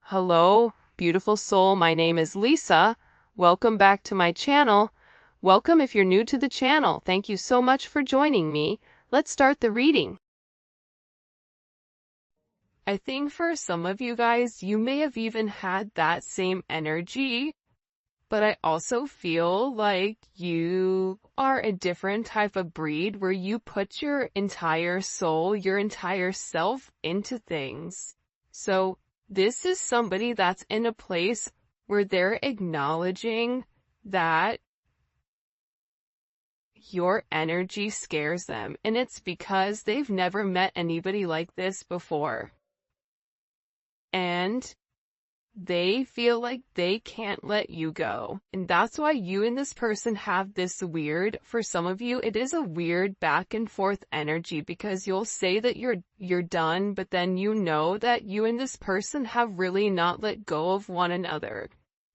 Hello, beautiful soul. My name is Lisa. Welcome back to my channel. Welcome if you're new to the channel. Thank you so much for joining me. Let's start the reading. I think for some of you guys, you may have even had that same energy, but I also feel like you are a different type of breed where you put your entire soul, your entire self into things. So this is somebody that's in a place where they're acknowledging that your energy scares them, and it's because they've never met anybody like this before. And they feel like they can't let you go. And that's why you and this person have this weird, for some of you, it is a weird back and forth energy, because you'll say that you're done, but then you know that you and this person have really not let go of one another.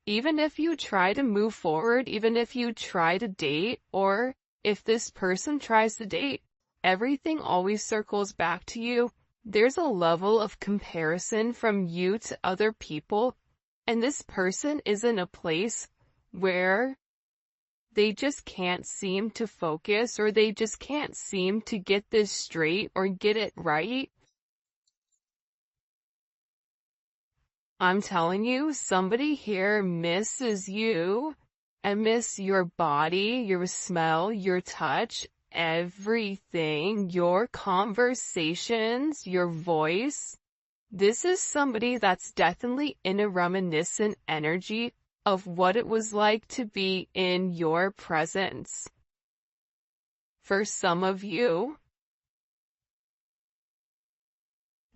Even if you try to move forward, even if you try to date, or if this person tries to date, everything always circles back to you. There's a level of comparison from you to other people, and this person is in a place where they just can't seem to focus, or they just can't seem to get this straight or get it right. I'm telling you, somebody here misses you and miss your body, your smell, your touch, everything, your conversations, your voice. This is somebody that's definitely in a reminiscent energy of what it was like to be in your presence. For some of you,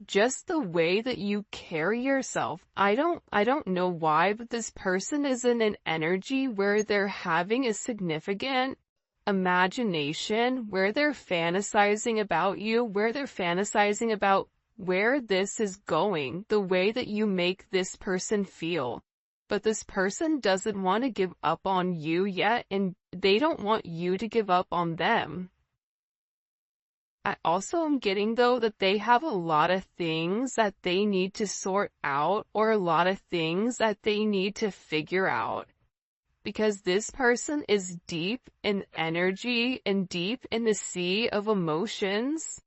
just the way that you carry yourself, I don't know why, but this person is in an energy where they're having a significant imagination, where they're fantasizing about you, where they're fantasizing about where this is going, the way that you make this person feel. But this person doesn't want to give up on you yet, and they don't want you to give up on them. I also am getting, though, that they have a lot of things that they need to sort out, or a lot of things that they need to figure out. Because this person is deep in energy and deep in the sea of emotions.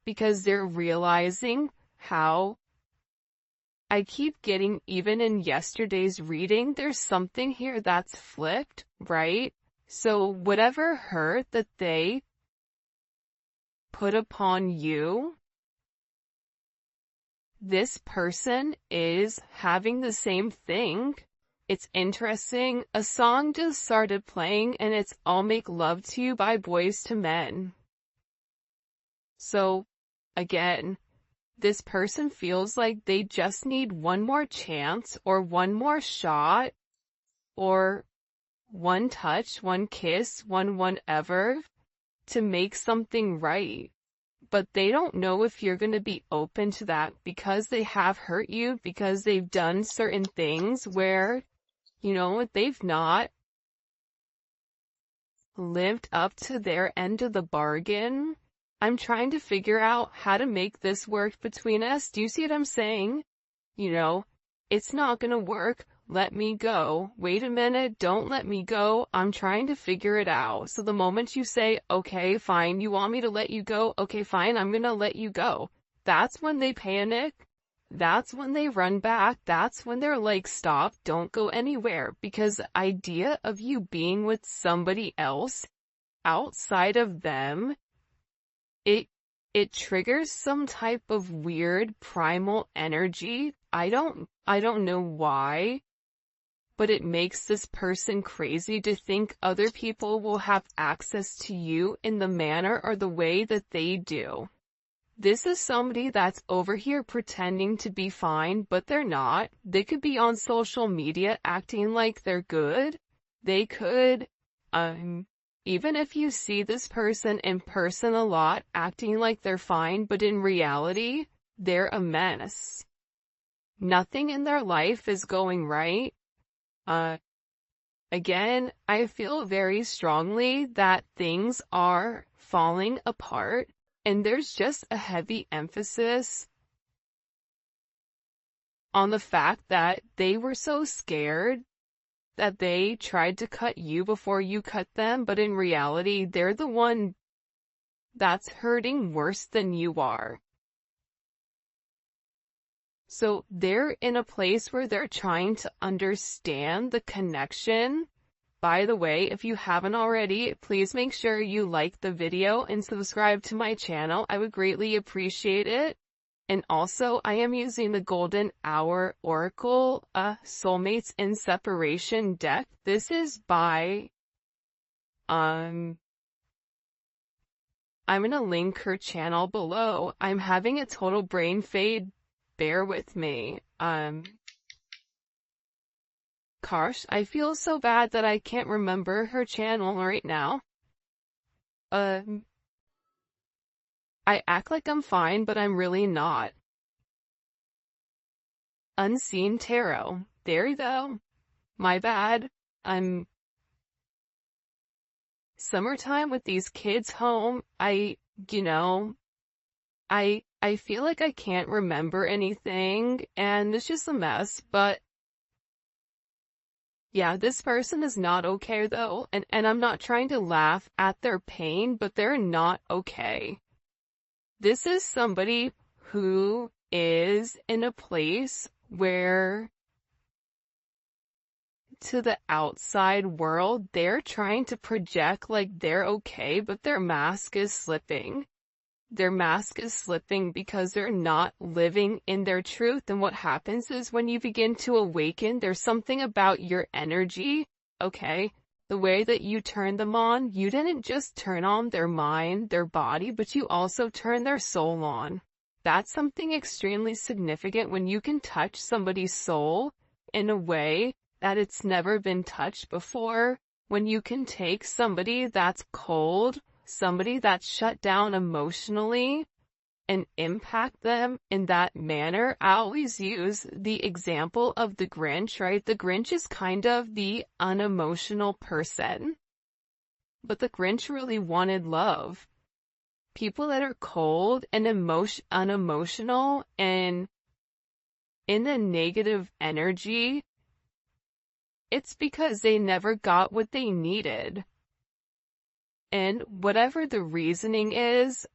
Because they're realizing how, I keep getting, even in yesterday's reading, there's something here that's flipped, right? So whatever hurt that they put upon you, this person is having the same thing. It's interesting. A song just started playing, and it's "I'll Make Love to You" by Boys to Men. So, again, this person feels like they just need one more chance, or one more shot, or one touch, one kiss, one whatever, to make something right. But they don't know if you're going to be open to that, because they have hurt you, because they've done certain things where, they've not lived up to their end of the bargain. I'm trying to figure out how to make this work between us. Do you see what I'm saying? It's not gonna work. Let me go. Wait a minute. Don't let me go. I'm trying to figure it out. So the moment you say, okay, fine, you want me to let you go? Okay, fine, I'm gonna let you go. That's when they panic. That's when they run back. That's when they're like, stop, don't go anywhere. Because the idea of you being with somebody else outside of them, it triggers some type of weird primal energy. I don't know why, but it makes this person crazy to think other people will have access to you in the manner or the way that they do. This is somebody that's over here pretending to be fine, but they're not. They could be on social media acting like they're good. They could, even if you see this person in person a lot, acting like they're fine, but in reality, they're a mess. Nothing in their life is going right. Again, I feel very strongly that things are falling apart, and there's just a heavy emphasis on the fact that they were so scared that they tried to cut you before you cut them, but in reality, they're the one that's hurting worse than you are. So they're in a place where they're trying to understand the connection. By the way, if you haven't already, please make sure you like the video and subscribe to my channel. I would greatly appreciate it. And also, I am using the Golden Hour Oracle, Soulmates in Separation deck. This is by, I'm gonna link her channel below. I'm having a total brain fade. Bear with me. Gosh, I feel so bad that I can't remember her channel right now. I act like I'm fine, but I'm really not. Unseen Tarot. There you go. My bad. Summertime with these kids home, I feel like I can't remember anything, and it's just a mess, but yeah, this person is not okay though, and I'm not trying to laugh at their pain, but they're not okay. This is somebody who is in a place where, to the outside world, they're trying to project like they're okay, but their mask is slipping. Their mask is slipping because they're not living in their truth. And what happens is when you begin to awaken, there's something about your energy, okay? The way that you turn them on, you didn't just turn on their mind, their body, but you also turn their soul on. That's something extremely significant when you can touch somebody's soul in a way that it's never been touched before. When you can take somebody that's cold, somebody that's shut down emotionally, and impact them in that manner. I always use the example of the Grinch, right? The Grinch is kind of the unemotional person, but the Grinch really wanted love. People that are cold and unemotional and in a negative energy, it's because they never got what they needed. And whatever the reasoning is,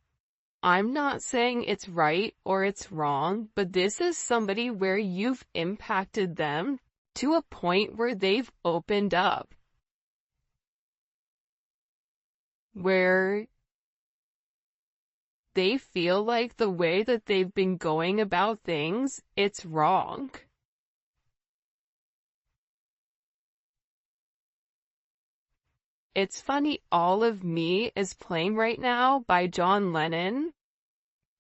I'm not saying it's right or it's wrong, but this is somebody where you've impacted them to a point where they've opened up. Where they feel like the way that they've been going about things, it's wrong. It's funny, All of Me is playing right now by John Lennon.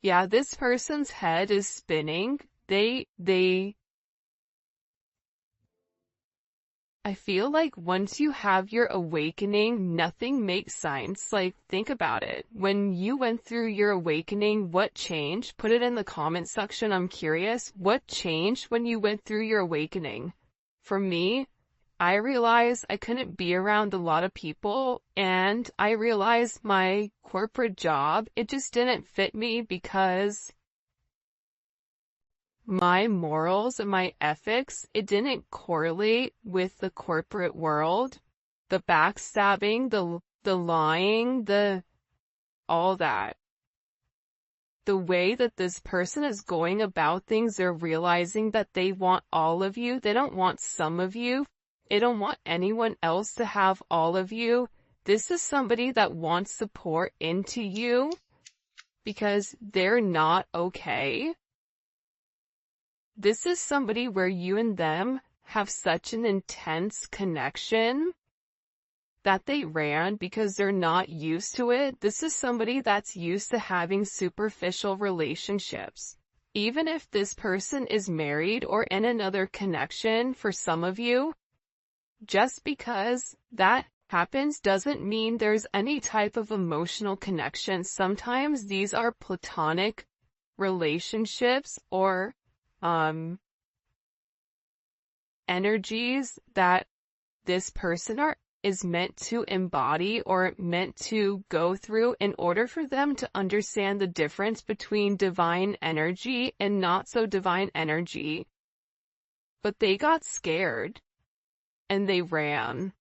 Yeah, this person's head is spinning. I feel like once you have your awakening, nothing makes sense. Like, think about it. When you went through your awakening, what changed? Put it in the comment section. I'm curious. What changed when you went through your awakening? For me, I realized I couldn't be around a lot of people, and I realized my corporate job, it just didn't fit me because my morals and my ethics, it didn't correlate with the corporate world. The backstabbing, the lying, all that. The way that this person is going about things, they're realizing that they want all of you. They don't want some of you. They don't want anyone else to have all of you. This is somebody that wants to pour into you because they're not okay. This is somebody where you and them have such an intense connection that they ran because they're not used to it. This is somebody that's used to having superficial relationships. Even if this person is married or in another connection for some of you, just because that happens doesn't mean there's any type of emotional connection. Sometimes these are platonic relationships or energies that this person is meant to embody or meant to go through in order for them to understand the difference between divine energy and not so divine energy. but they got scared and they ran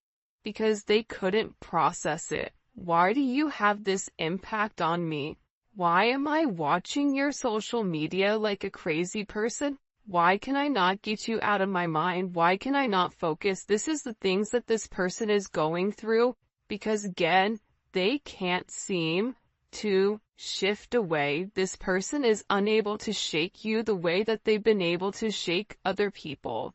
because they couldn't process it. Why do you have this impact on me? Why am I watching your social media like a crazy person? Why can I not get you out of my mind? Why can I not focus? This is the things that this person is going through because, again, they can't seem to shift away. This person is unable to shake you the way that they've been able to shake other people.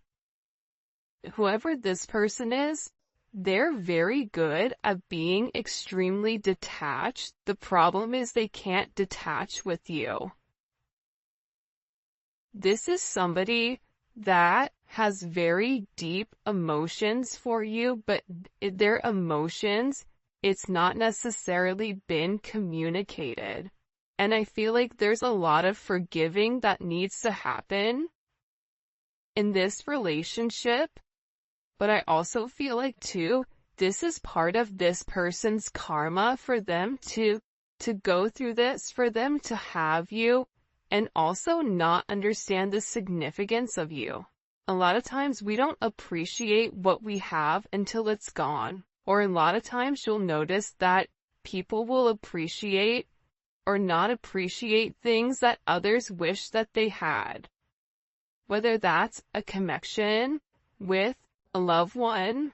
Whoever this person is, they're very good at being extremely detached. The problem is they can't detach with you. This is somebody that has very deep emotions for you, but their emotions, it's not necessarily been communicated. And I feel like there's a lot of forgiving that needs to happen in this relationship. But I also feel like, too, this is part of this person's karma for them to go through this, for them to have you, and also not understand the significance of you. A lot of times we don't appreciate what we have until it's gone. Or a lot of times you'll notice that people will appreciate or not appreciate things that others wish that they had. Whether that's a connection with a loved one,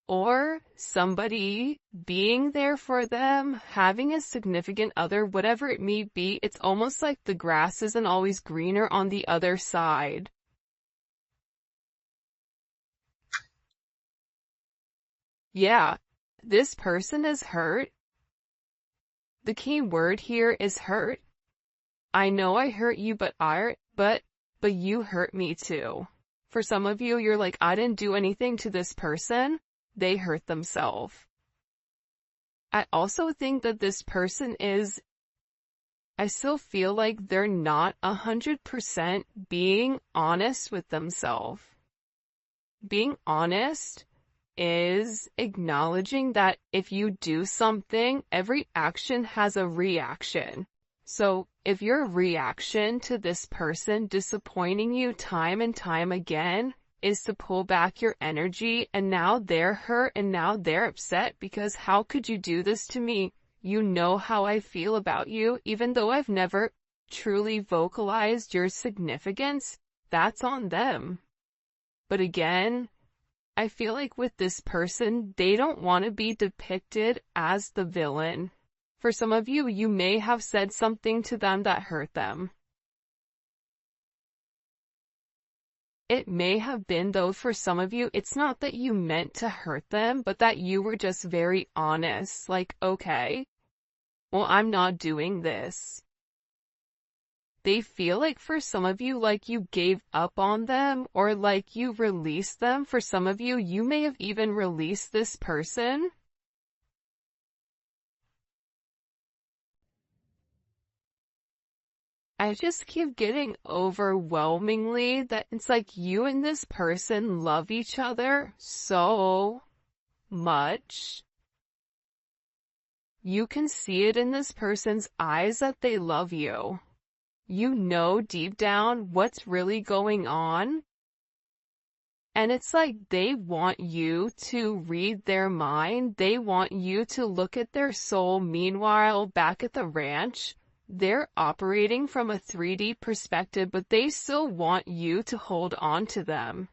or somebody being there for them, having a significant other, whatever it may be. It's almost like the grass isn't always greener on the other side. Yeah, this person is hurt. The key word here is hurt. I know I hurt you, but you hurt me too. For some of you, you're like, I didn't do anything to this person. They hurt themselves. I also think that this person I still feel like they're not 100% being honest with themselves. Being honest is acknowledging that if you do something, every action has a reaction. So if your reaction to this person disappointing you time and time again is to pull back your energy, and now they're hurt and now they're upset because how could you do this to me? You know how I feel about you, even though I've never truly vocalized your significance, that's on them. But again, I feel like with this person, they don't want to be depicted as the villain. For some of you, you may have said something to them that hurt them. It may have been, though, for some of you, it's not that you meant to hurt them, but that you were just very honest. Like, okay, well, I'm not doing this. They feel like for some of you, like you gave up on them or like you released them. For some of you, you may have even released this person. I just keep getting overwhelmingly that it's like you and this person love each other so much. You can see it in this person's eyes that they love you. You know deep down what's really going on. And it's like they want you to read their mind. They want you to look at their soul. Meanwhile, back at the ranch, they're operating from a 3D perspective, but they still want you to hold on to them.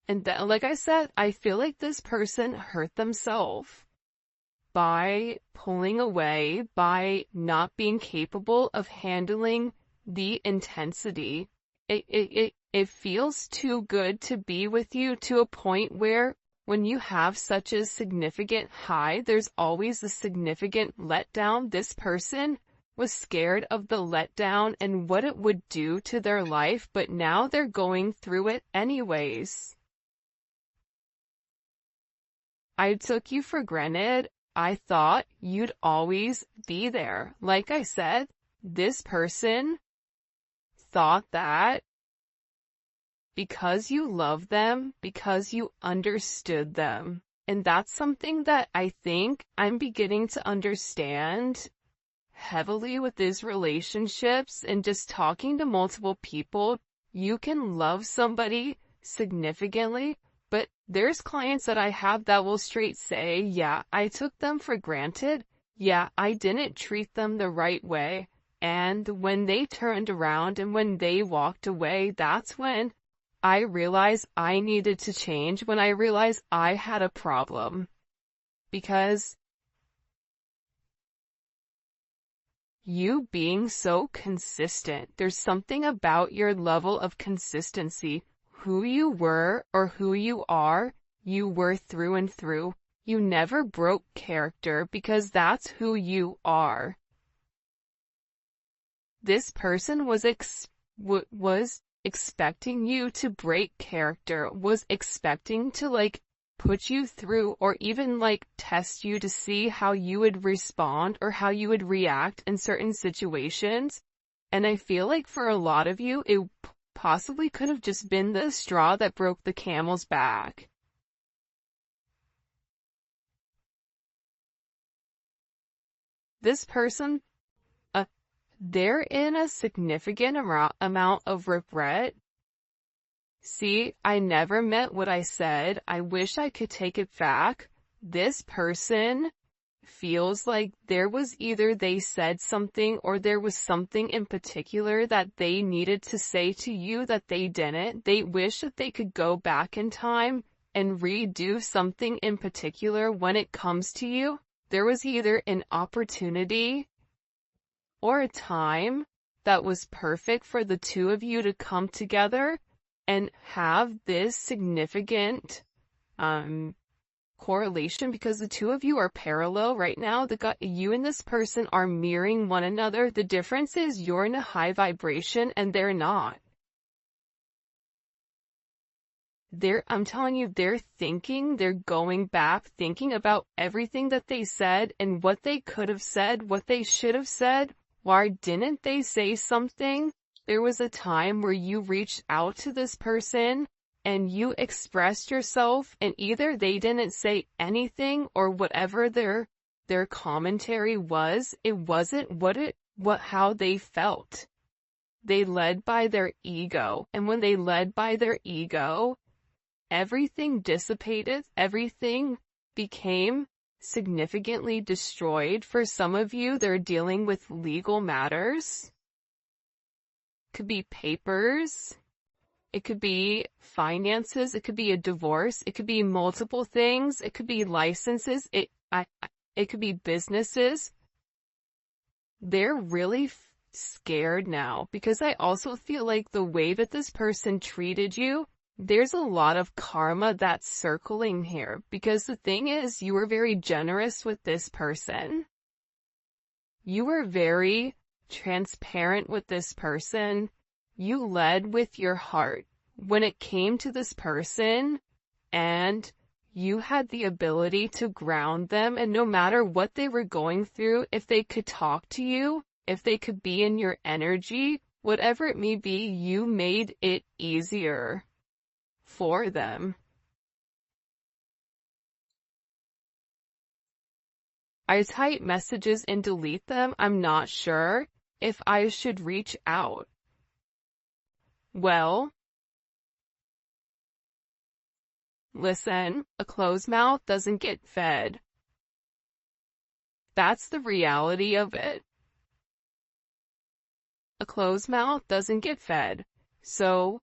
And that, like I said, I feel like this person hurt themselves by pulling away, by not being capable of handling the intensity. It feels too good to be with you, to a point where when you have such a significant high, there's always a significant letdown. This person was scared of the letdown and what it would do to their life, but now they're going through it anyways. I took you for granted. I thought you'd always be there. Like I said, this person thought that because you love them, because you understood them. And that's something that I think I'm beginning to understand heavily with these relationships and just talking to multiple people. You can love somebody significantly, but there's clients that I have that will straight say, yeah, I took them for granted. Yeah, I didn't treat them the right way. And when they turned around and when they walked away, that's when I realized I needed to change, when I realized I had a problem. Because you being so consistent, there's something about your level of consistency. Who you were or who you are, you were through and through. You never broke character because that's who you are. This person was expecting you to break character, was expecting to put you through or even test you to see how you would respond or how you would react in certain situations. And I feel like for a lot of you, it possibly could have just been the straw that broke the camel's back. This person, they're in a significant amount of regret. See, I never meant what I said. I wish I could take it back. This person feels like there was either they said something or there was something in particular that they needed to say to you that they didn't. They wish that they could go back in time and redo something in particular when it comes to you. There was either an opportunity or a time that was perfect for the two of you to come together and have this significant correlation, because the two of you are parallel right now. You and this person are mirroring one another. The difference is you're in a high vibration and they're not. I'm telling you, they're going back, thinking about everything that they said and what they could have said, what they should have said. Why didn't they say something? There was a time where you reached out to this person and you expressed yourself, and either they didn't say anything or whatever their commentary was, it wasn't how they felt. They led by their ego, and when they led by their ego, everything dissipated, everything became significantly destroyed. For some of you, they're dealing with legal matters. Could be papers. It could be finances. It could be a divorce. It could be multiple things. It could be licenses. It could be businesses. They're really scared now, because I also feel like the way that this person treated you, there's a lot of karma that's circling here, because the thing is, you were very generous with this person. You were very transparent with this person. You led with your heart when it came to this person, and you had the ability to ground them, and no matter what they were going through, if they could talk to you, if they could be in your energy, whatever it may be, you made it easier for them. I type messages and delete them. I'm not sure if I should reach out. Well, listen, a closed mouth doesn't get fed. That's the reality of it. A closed mouth doesn't get fed. So,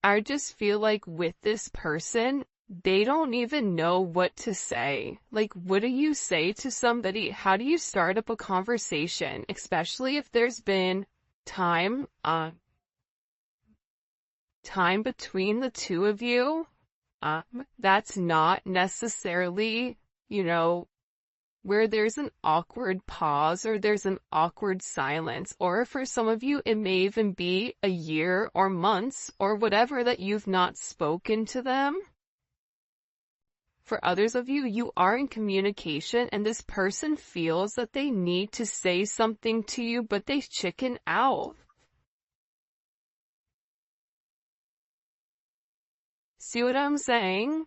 I just feel like with this person, they don't even know what to say. Like, what do you say to somebody? How do you start up a conversation, especially if there's been time between the two of you? That's not necessarily, where there's an awkward pause or there's an awkward silence, or for some of you, it may even be a year or months or whatever that you've not spoken to them. For others of you, you are in communication and this person feels that they need to say something to you, but they chicken out. See what I'm saying?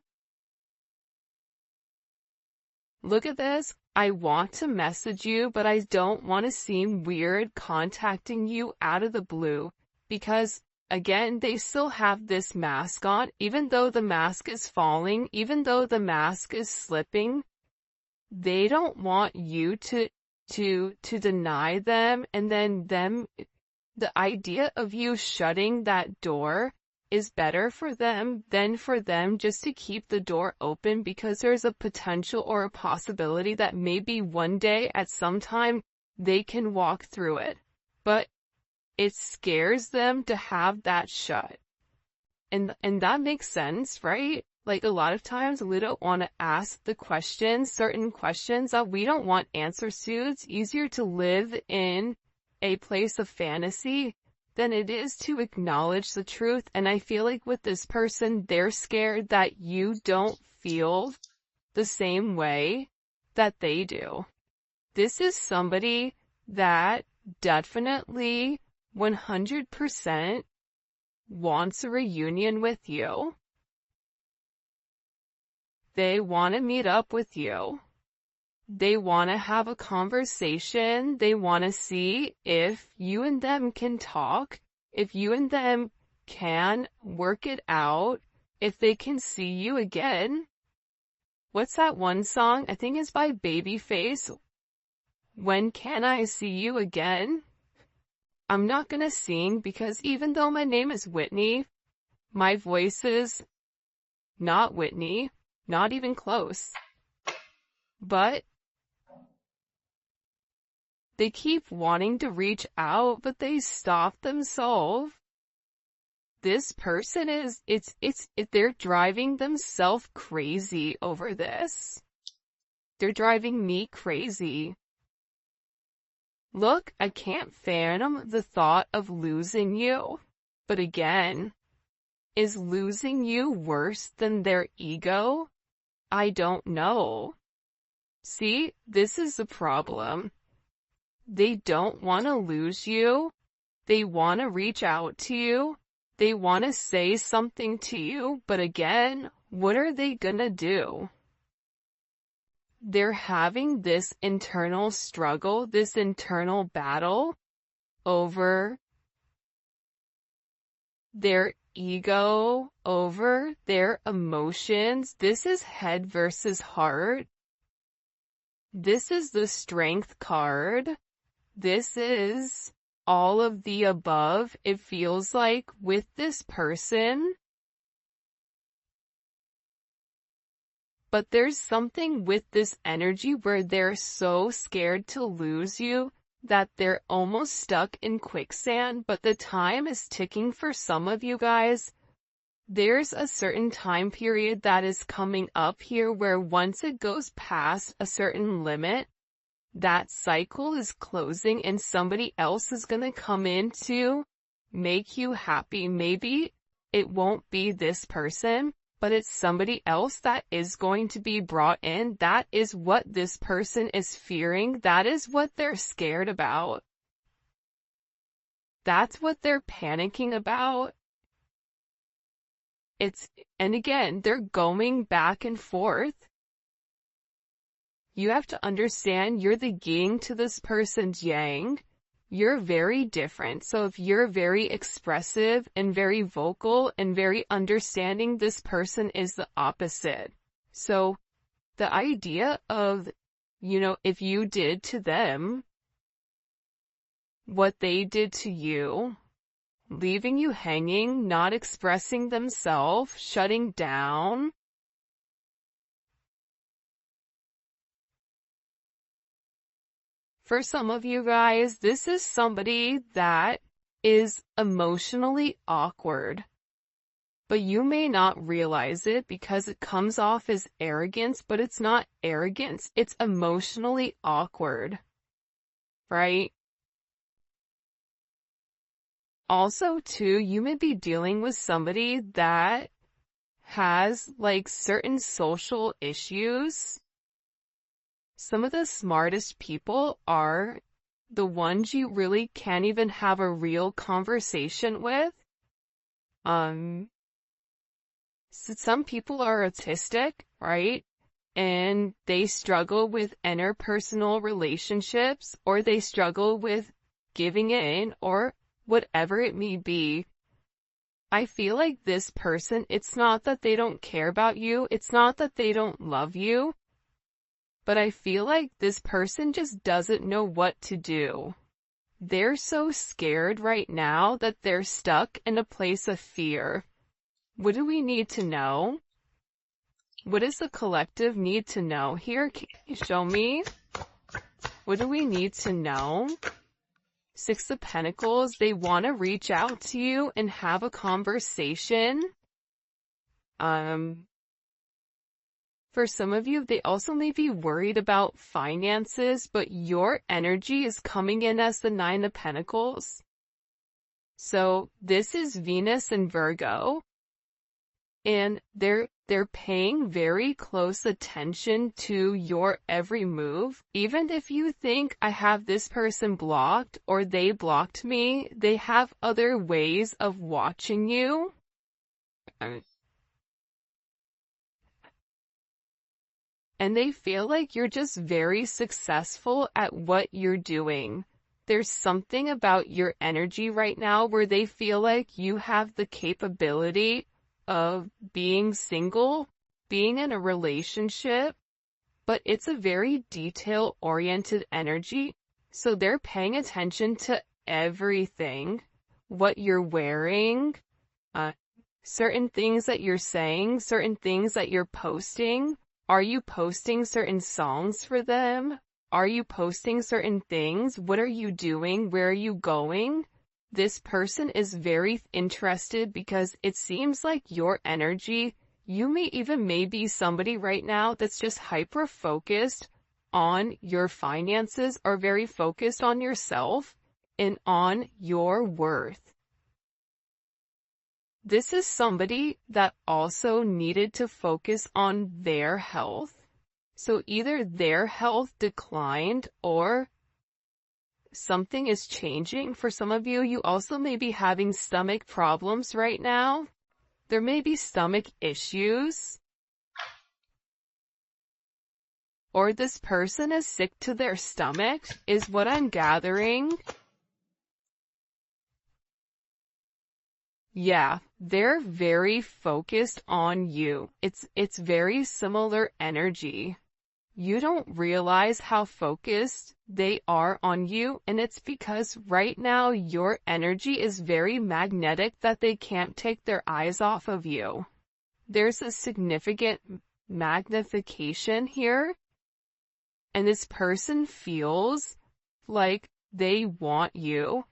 look at this. I want to message you, but I don't want to seem weird contacting you out of the blue because, again, they still have this mask on, even though the mask is falling, even though the mask is slipping. They don't want you to deny them, and then the idea of you shutting that door is better for them than for them just to keep the door open, because there's a potential or a possibility that maybe one day at some time they can walk through it. But it scares them to have that shut. And that makes sense, right? Like a lot of times we don't want to ask the questions, certain questions that we don't want answers to. It's easier to live in a place of fantasy than it is to acknowledge the truth. And I feel like with this person, they're scared that you don't feel the same way that they do. This is somebody that definitely 100% wants a reunion with you. They want to meet up with you. They want to have a conversation. They want to see if you and them can talk, if you and them can work it out, if they can see you again. What's that one song? I think it's by Babyface. When can I see you again? I'm not gonna sing because even though my name is Whitney, my voice is not Whitney, not even close. But they keep wanting to reach out, but they stop themselves. This person they're driving themselves crazy over this. They're driving me crazy. Look, I can't fathom the thought of losing you. But again, is losing you worse than their ego? I don't know. See, this is the problem. They don't want to lose you. They want to reach out to you. They want to say something to you. But again, what are they gonna do? They're having this internal struggle, this internal battle over their ego, over their emotions. This is head versus heart. This is the strength card. This is all of the above. It feels like with this person. But there's something with this energy where they're so scared to lose you that they're almost stuck in quicksand, but the time is ticking for some of you guys. There's a certain time period that is coming up here where once it goes past a certain limit, that cycle is closing and somebody else is gonna come in to make you happy. Maybe it won't be this person, but it's somebody else that is going to be brought in. That is what this person is fearing. That is what they're scared about. That's what they're panicking about. And again, they're going back and forth. You have to understand you're the yin to this person's yang. You're very different. So if you're very expressive and very vocal and very understanding, this person is the opposite. So the idea of, if you did to them what they did to you, leaving you hanging, not expressing themselves, shutting down, for some of you guys, this is somebody that is emotionally awkward. But you may not realize it because it comes off as arrogance, but it's not arrogance. It's emotionally awkward. Right? Also, too, you may be dealing with somebody that has, certain social issues. Some of the smartest people are the ones you really can't even have a real conversation with. So some people are autistic, right? and they struggle with interpersonal relationships, or they struggle with giving in, or whatever it may be. I feel like this person, it's not that they don't care about you, it's not that they don't love you, but I feel like this person just doesn't know what to do. They're so scared right now that they're stuck in a place of fear. What do we need to know? What does the collective need to know? Here, can you show me? What do we need to know? Six of Pentacles, they want to reach out to you and have a conversation. For some of you, they also may be worried about finances, but your energy is coming in as the Nine of Pentacles. So this is Venus and Virgo, and they're paying very close attention to your every move. Even if you think I have this person blocked or they blocked me, they have other ways of watching you. And they feel like you're just very successful at what you're doing. There's something about your energy right now where they feel like you have the capability of being single, being in a relationship, but it's a very detail-oriented energy. So they're paying attention to everything, what you're wearing, certain things that you're saying, certain things that you're posting. Are you posting certain songs for them? Are you posting certain things? What are you doing? Where are you going? This person is very interested because it seems like your energy, you may even be somebody right now that's just hyper-focused on your finances or very focused on yourself and on your worth. This is somebody that also needed to focus on their health. So either their health declined or something is changing. For some of you, you also may be having stomach problems right now. There may be stomach issues. Or this person is sick to their stomach, is what I'm gathering. Yeah, they're very focused on you. It's very similar energy. You don't realize how focused they are on you, and it's because right now your energy is very magnetic that they can't take their eyes off of you. There's a significant magnification here, and this person feels like they want you,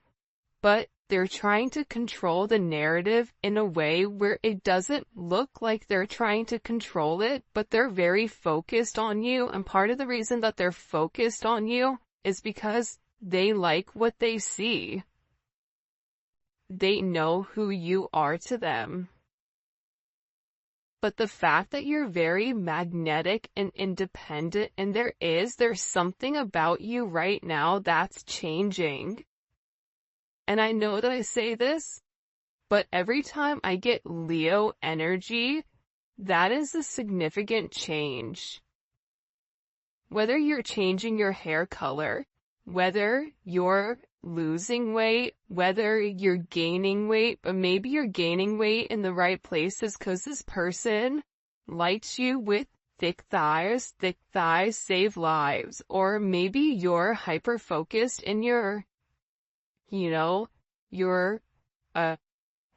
but they're trying to control the narrative in a way where it doesn't look like they're trying to control it, but they're very focused on you. And part of the reason that they're focused on you is because they like what they see. They know who you are to them. But the fact that you're very magnetic and independent, and there's something about you right now that's changing. And I know that I say this, but every time I get Leo energy, that is a significant change. Whether you're changing your hair color, whether you're losing weight, whether you're gaining weight, but maybe you're gaining weight in the right places because this person likes you with thick thighs save lives, or maybe you're hyper-focused in your your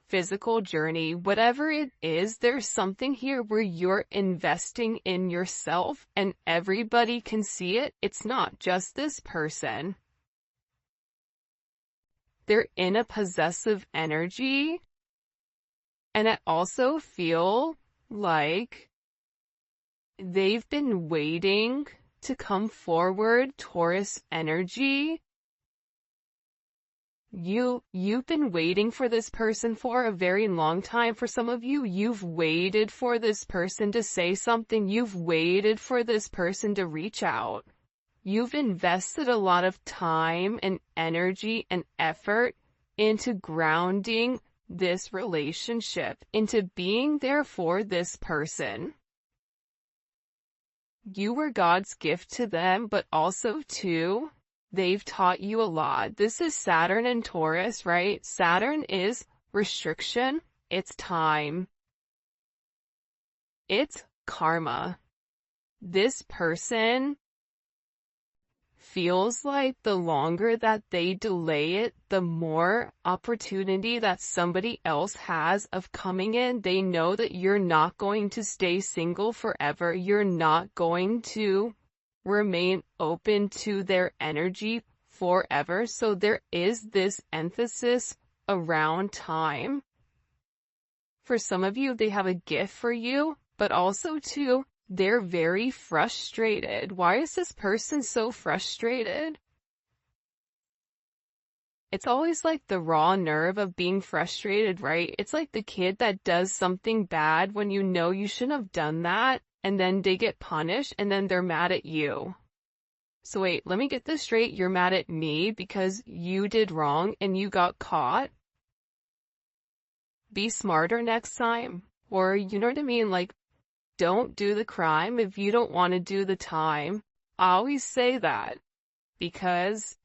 physical journey. Whatever it is, there's something here where you're investing in yourself and everybody can see it. It's not just this person. They're in a possessive energy, and I also feel like they've been waiting to come forward. Taurus energy. You've been waiting for this person for a very long time. For some of you, you've waited for this person to say something. You've waited for this person to reach out. You've invested a lot of time and energy and effort into grounding this relationship, into being there for this person. you were God's gift to them, but also too, they've taught you a lot. This is Saturn and Taurus, right? Saturn is restriction, it's time, it's karma. This person feels like the longer that they delay it, the more opportunity that somebody else has of coming in. They know that you're not going to stay single forever. You're not going to remain open to their energy forever. So there is this emphasis around time. For some of you, they have a gift for you, but also too, they're very frustrated. Why is this person so frustrated? It's always like the raw nerve of being frustrated, right? It's like the kid that does something bad when you know you shouldn't have done that, and then they get punished, and then they're mad at you. So wait, let me get this straight. You're mad at me because you did wrong and you got caught? Be smarter next time. Or, you know what I mean? Like, don't do the crime if you don't want to do the time. I always say that because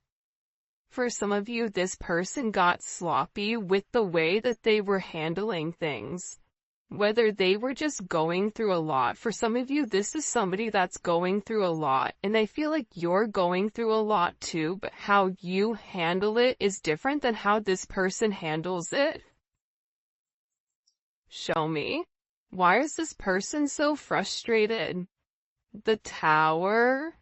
for some of you, this person got sloppy with the way that they were handling things. Whether they were just going through a lot. For some of you, this is somebody that's going through a lot. And I feel like you're going through a lot too, but how you handle it is different than how this person handles it. Show me. Why is this person so frustrated? The Tower?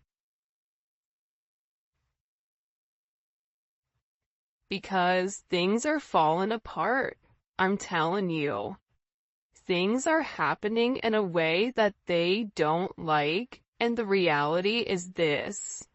Because things are falling apart. I'm telling you. Things are happening in a way that they don't like, and the reality is this.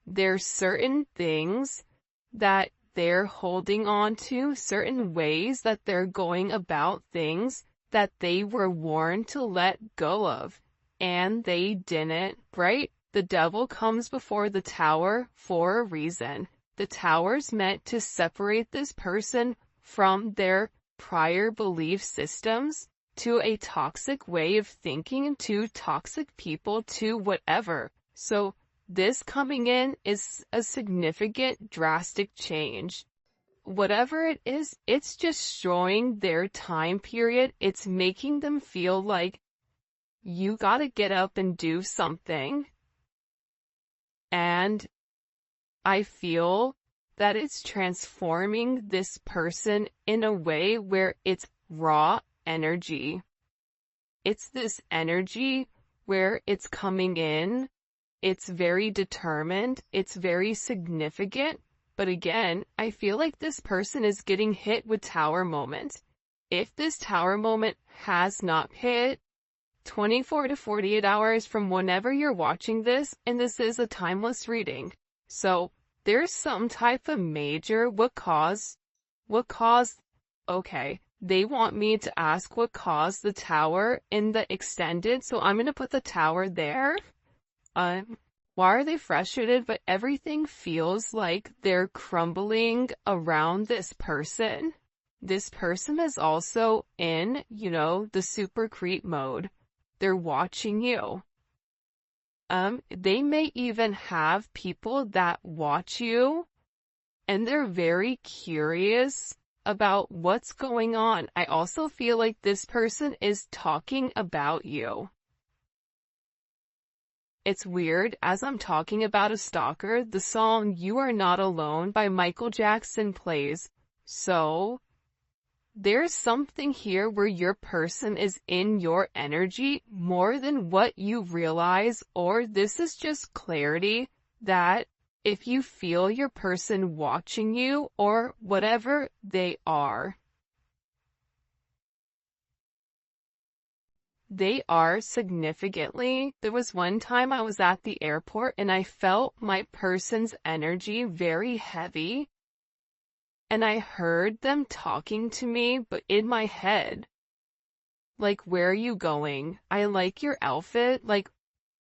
There's certain things that they're holding on to, certain ways that they're going about things that they were warned to let go of, and they didn't, right? The devil comes before the Tower for a reason. The Tower's meant to separate this person from their prior belief systems, to a toxic way of thinking, to toxic people, to whatever. So this coming in is a significant, drastic change. Whatever it is, it's destroying their time period. It's making them feel like you gotta get up and do something. And I feel that it's transforming this person in a way where it's raw energy. It's this energy where it's coming in, it's very determined, it's very significant, but again, I feel like this person is getting hit with Tower moment. If this Tower moment has not hit, 24 to 48 hours from whenever you're watching this, and this is a timeless reading. So, there's some type of major, what caused, okay. They want me to ask what caused the Tower in the extended, so I'm gonna put the Tower there. Why are they frustrated? But everything feels like they're crumbling around this person. This person is also in, the super creep mode. They're watching you. They may even have people that watch you, and they're very curious about what's going on. I also feel like this person is talking about you. It's weird, as I'm talking about a stalker, the song You Are Not Alone by Michael Jackson plays. So, there's something here where your person is in your energy more than what you realize, or this is just clarity that if you feel your person watching you or whatever they are significantly. There was one time I was at the airport and I felt my person's energy very heavy. And I heard them talking to me, but in my head. Like, where are you going? I like your outfit. Like,